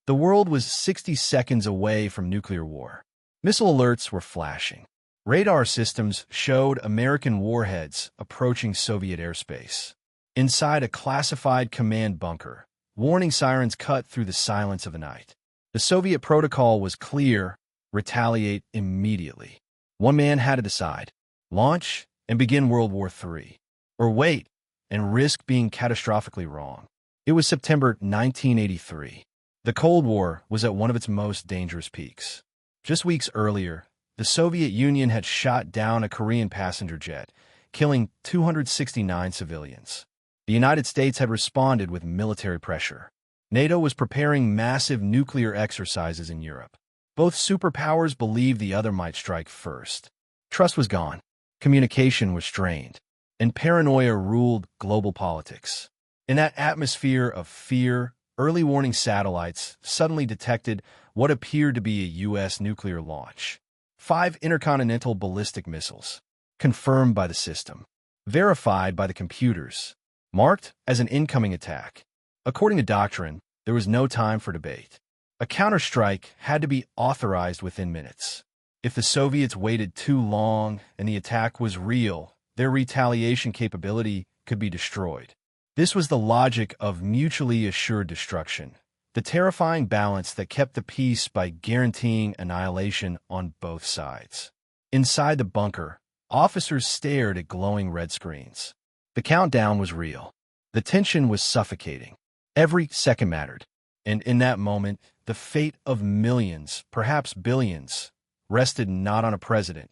The world was 60 seconds away from nuclear war. Missile alerts were flashing. Radar systems showed American warheads approaching Soviet airspace. Inside a classified command bunker, warning sirens cut through the silence of the night. The Soviet protocol was clear: retaliate immediately. One man had to decide: launch and begin World War III, or wait and risk being catastrophically wrong. It was September 1983. The Cold War was at one of its most dangerous peaks. Just weeks earlier, the Soviet Union had shot down a Korean passenger jet, killing 269 civilians. The United States had responded with military pressure. NATO was preparing massive nuclear exercises in Europe. Both superpowers believed the other might strike first. Trust was gone, communication was strained, and paranoia ruled global politics. In that atmosphere of fear, early warning satellites suddenly detected what appeared to be a U.S. nuclear launch. 5 intercontinental ballistic missiles, confirmed by the system, verified by the computers, marked as an incoming attack. According to doctrine, there was no time for debate. A counterstrike had to be authorized within minutes. If the Soviets waited too long and the attack was real, their retaliation capability could be destroyed. This was the logic of mutually assured destruction, the terrifying balance that kept the peace by guaranteeing annihilation on both sides. Inside the bunker, officers stared at glowing red screens. The countdown was real. The tension was suffocating. Every second mattered. And in that moment, the fate of millions, perhaps billions, rested not on a president,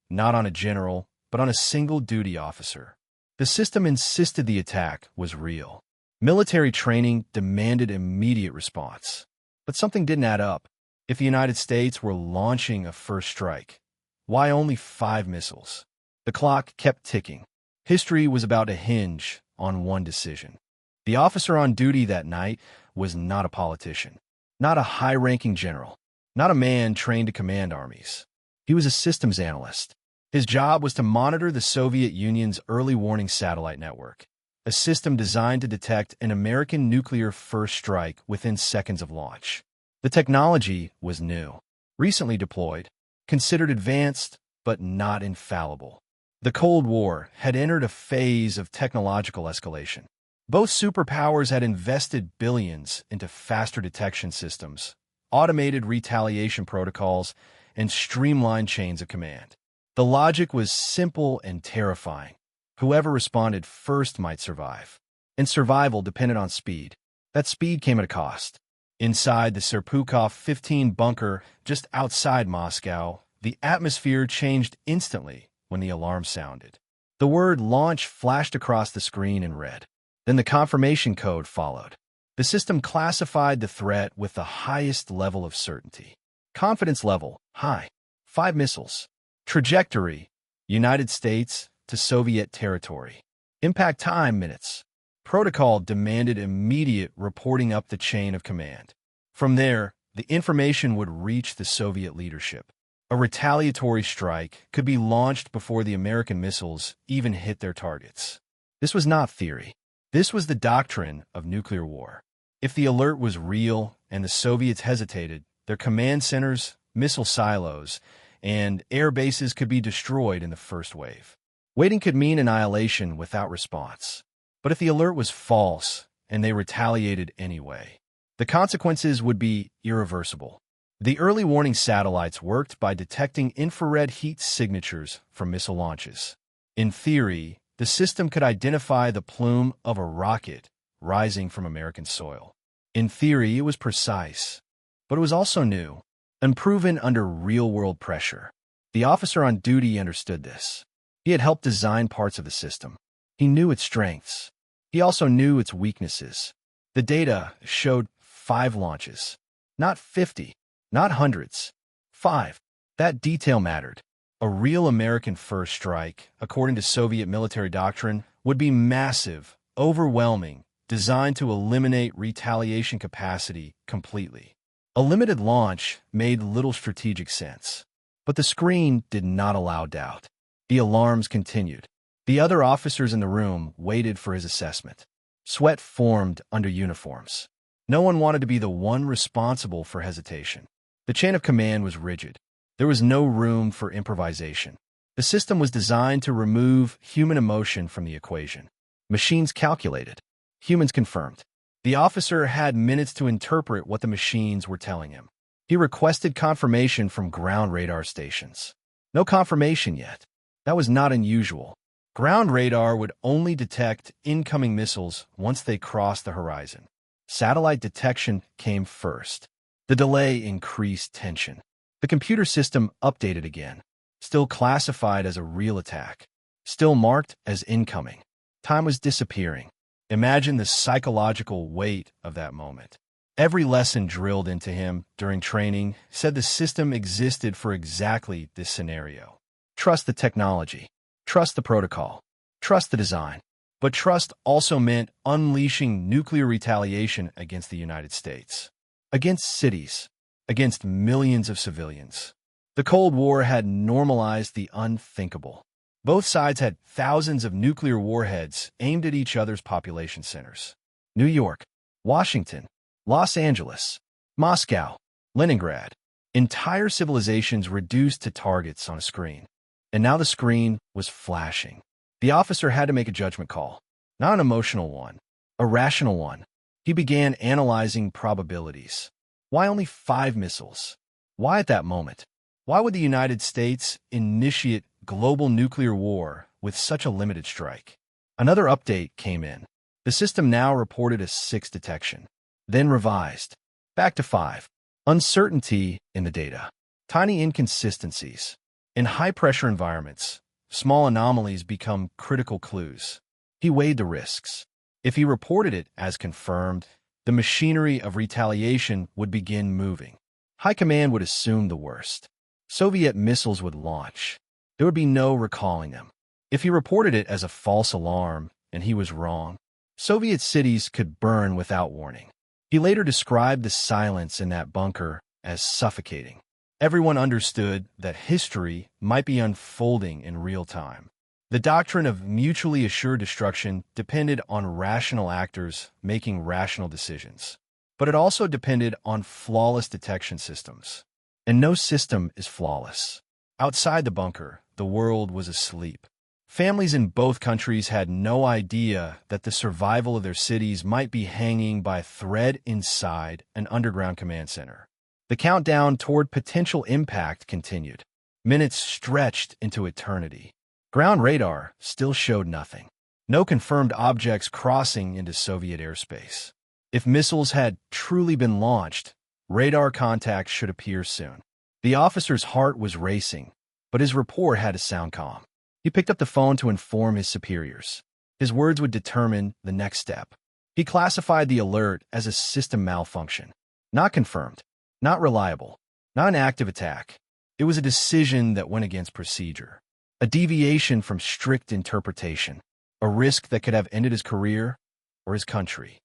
not on a general, but on a single duty officer. The system insisted the attack was real. Military training demanded immediate response. But something didn't add up. If the United States were launching a first strike, why only 5 missiles? The clock kept ticking. History was about to hinge on one decision. The officer on duty that night was not a politician, not a high-ranking general, not a man trained to command armies. He was a systems analyst. His job was to monitor the Soviet Union's early warning satellite network, a system designed to detect an American nuclear first strike within seconds of launch. The technology was new, recently deployed, considered advanced, but not infallible. The Cold War had entered a phase of technological escalation. Both superpowers had invested billions into faster detection systems, automated retaliation protocols, and streamlined chains of command. The logic was simple and terrifying. Whoever responded first might survive. And survival depended on speed. That speed came at a cost. Inside the Serpukhov 15 bunker just outside Moscow, the atmosphere changed instantly when the alarm sounded. The word launch flashed across the screen in red. Then the confirmation code followed. The system classified the threat with the highest level of certainty. Confidence level, high. 5 missiles. Trajectory, United States to Soviet territory. Impact time, minutes. Protocol demanded immediate reporting up the chain of command. From there, the information would reach the Soviet leadership. A retaliatory strike could be launched before the American missiles even hit their targets. This was not theory. This was the doctrine of nuclear war. If the alert was real and the Soviets hesitated, their command centers, missile silos, and air bases could be destroyed in the first wave. Waiting could mean annihilation without response. But if the alert was false and they retaliated anyway, the consequences would be irreversible. The early warning satellites worked by detecting infrared heat signatures from missile launches. In theory, the system could identify the plume of a rocket rising from American soil. In theory, it was precise, but it was also new, unproven under real-world pressure. The officer on duty understood this. He had helped design parts of the system. He knew its strengths. He also knew its weaknesses. The data showed 5 launches, not 50, not hundreds, 5. That detail mattered. A real American first strike, according to Soviet military doctrine, would be massive, overwhelming, designed to eliminate retaliation capacity completely. A limited launch made little strategic sense. But the screen did not allow doubt. The alarms continued. The other officers in the room waited for his assessment. Sweat formed under uniforms. No one wanted to be the one responsible for hesitation. The chain of command was rigid. There was no room for improvisation. The system was designed to remove human emotion from the equation. Machines calculated. Humans confirmed. The officer had minutes to interpret what the machines were telling him. He requested confirmation from ground radar stations. No confirmation yet. That was not unusual. Ground radar would only detect incoming missiles once they crossed the horizon. Satellite detection came first. The delay increased tension. The computer system updated again, still classified as a real attack, still marked as incoming. Time was disappearing. Imagine the psychological weight of that moment. Every lesson drilled into him during training said the system existed for exactly this scenario. Trust the technology. Trust the protocol. Trust the design. But trust also meant unleashing nuclear retaliation against the United States. Against cities. Against millions of civilians. The Cold War had normalized the unthinkable. Both sides had thousands of nuclear warheads aimed at each other's population centers. New York, Washington, Los Angeles, Moscow, Leningrad. Entire civilizations reduced to targets on a screen. And now the screen was flashing. The officer had to make a judgment call. Not an emotional one, a rational one. He began analyzing probabilities. Why only 5 missiles? Why at that moment? Why would the United States initiate global nuclear war with such a limited strike? Another update came in. The system now reported a 6 detection, then revised, back to 5. Uncertainty in the data. Tiny inconsistencies. In high-pressure environments, small anomalies become critical clues. He weighed the risks. If he reported it as confirmed, the machinery of retaliation would begin moving. High command would assume the worst. Soviet missiles would launch. There would be no recalling them. If he reported it as a false alarm, and he was wrong, Soviet cities could burn without warning. He later described the silence in that bunker as suffocating. Everyone understood that history might be unfolding in real time. The doctrine of mutually assured destruction depended on rational actors making rational decisions. But it also depended on flawless detection systems. And no system is flawless. Outside the bunker, the world was asleep. Families in both countries had no idea that the survival of their cities might be hanging by a thread inside an underground command center. The countdown toward potential impact continued. Minutes stretched into eternity. Ground radar still showed nothing. No confirmed objects crossing into Soviet airspace. If missiles had truly been launched, radar contact should appear soon. The officer's heart was racing, but his rapport had to sound calm. He picked up the phone to inform his superiors. His words would determine the next step. He classified the alert as a system malfunction. Not confirmed. Not reliable. Not an active attack. It was a decision that went against procedure. A deviation from strict interpretation. A risk that could have ended his career or his country.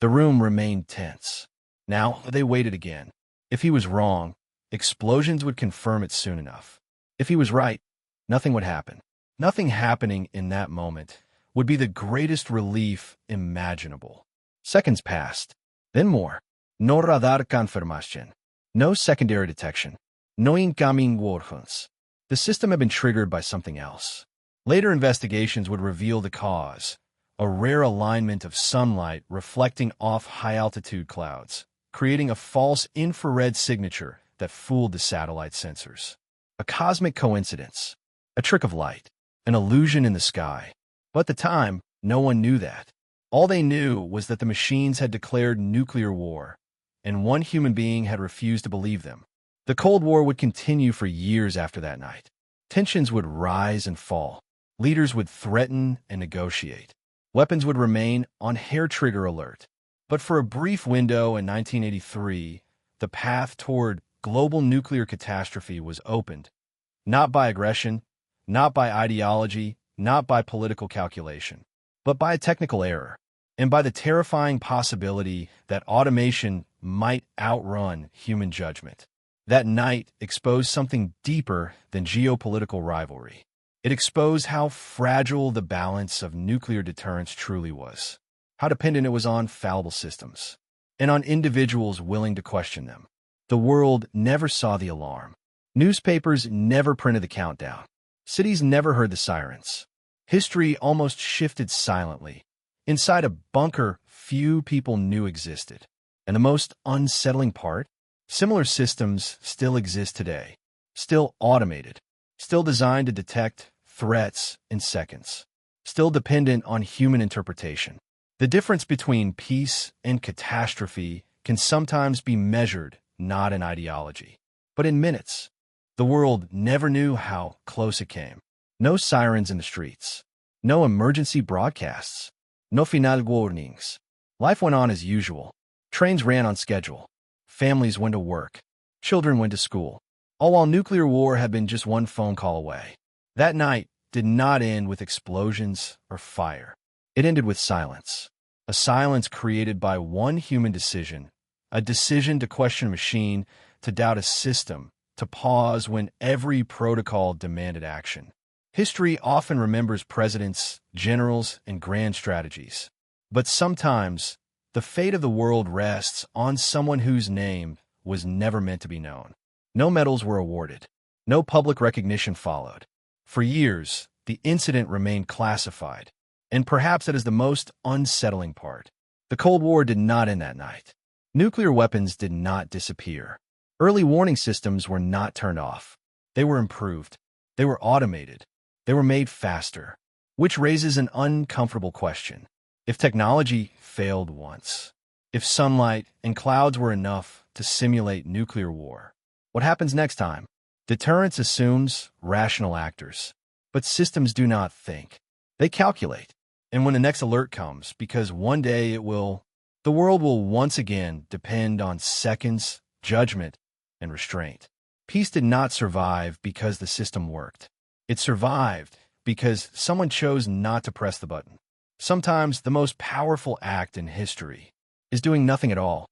The room remained tense. Now they waited again. If he was wrong, explosions would confirm it soon enough. If he was right, nothing would happen. Nothing happening in that moment would be the greatest relief imaginable. Seconds passed, then more. No radar confirmation. No secondary detection. No incoming warheads. The system had been triggered by something else. Later investigations would reveal the cause, a rare alignment of sunlight reflecting off high-altitude clouds, creating a false infrared signature that fooled the satellite sensors. A cosmic coincidence, a trick of light, an illusion in the sky. But at the time, no one knew that. All they knew was that the machines had declared nuclear war, and one human being had refused to believe them. The Cold War would continue for years after that night. Tensions would rise and fall. Leaders would threaten and negotiate. Weapons would remain on hair-trigger alert. But for a brief window in 1983, the path toward global nuclear catastrophe was opened, not by aggression, not by ideology, not by political calculation, but by a technical error, and by the terrifying possibility that automation might outrun human judgment. That night exposed something deeper than geopolitical rivalry. It exposed how fragile the balance of nuclear deterrence truly was, how dependent it was on fallible systems. and on individuals willing to question them. The world never saw the alarm. Newspapers never printed the countdown. Cities never heard the sirens. History almost shifted silently, inside a bunker few people knew existed. And the most unsettling part? Similar systems still exist today, still automated, still designed to detect threats in seconds, still dependent on human interpretation. The difference between peace and catastrophe can sometimes be measured not in ideology, but in minutes. The world never knew how close it came. No sirens in the streets, no emergency broadcasts, no final warnings. Life went on as usual. Trains ran on schedule. Families went to work. Children went to school. All while nuclear war had been just one phone call away. That night did not end with explosions or fire. It ended with silence. A silence created by one human decision. A decision to question a machine, to doubt a system, to pause when every protocol demanded action. History often remembers presidents, generals, and grand strategies. But sometimes, the fate of the world rests on someone whose name was never meant to be known. No medals were awarded. No public recognition followed. For years, the incident remained classified. And perhaps that is the most unsettling part. The Cold War did not end that night. Nuclear weapons did not disappear. Early warning systems were not turned off. They were improved. They were automated. They were made faster. Which raises an uncomfortable question. If technology failed once, if sunlight and clouds were enough to simulate nuclear war, what happens next time? Deterrence assumes rational actors, but systems do not think. They calculate. And when the next alert comes, because one day the world will once again depend on seconds, judgment, and restraint. Peace did not survive because the system worked. It survived because someone chose not to press the button. Sometimes the most powerful act in history is doing nothing at all.